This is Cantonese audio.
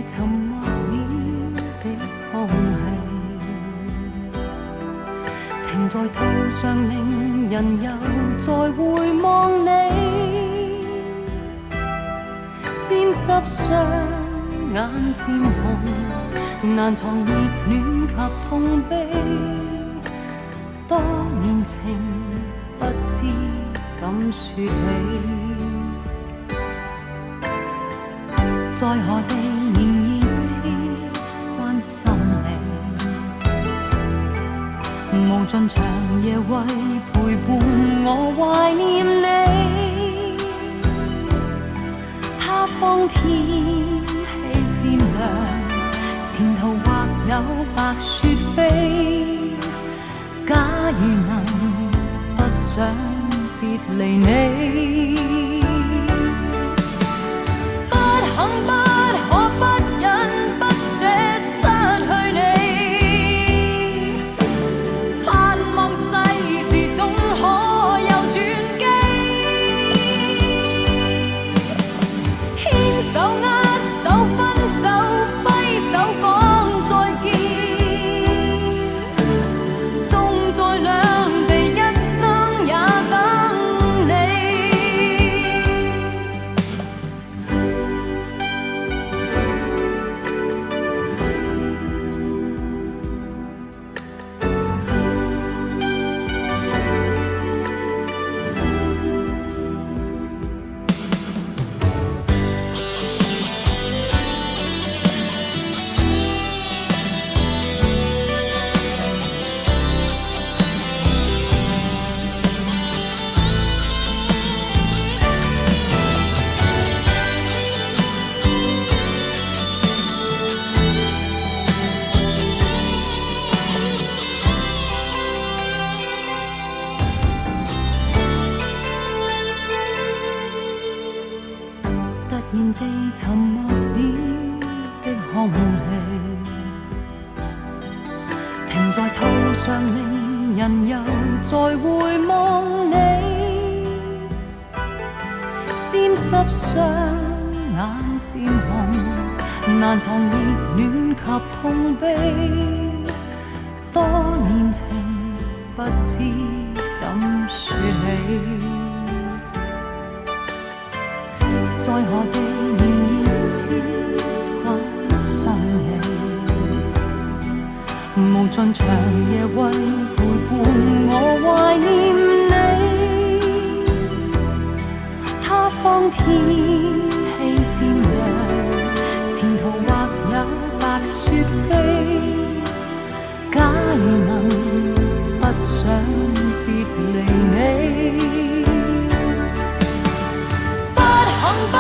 沉默了的空氣，停在途上令人又再回望你，沾濕雙眼漸紅，難藏熱戀及痛悲，多年情不知怎說起，在何地仍熱切關心你，無盡長夜為陪伴我懷念你，他方天氣漸涼，前途或有白雪飛，假如能不想別離你，不肯不可不忍不捨失去你，盼望世事總可有轉機，牽手握手分手揮手講再見，縱在兩地一生也等你。突然地沉默了的空氣，停在途上令人又再回望你，沾濕雙眼漸紅，難藏熱戀及痛悲，多年情不知怎說起，在何地仍熱切關心你，無盡長夜為陪伴我懷念你，他方天氣漸涼，前途或有白雪飛，假如能不想別離你，不肯不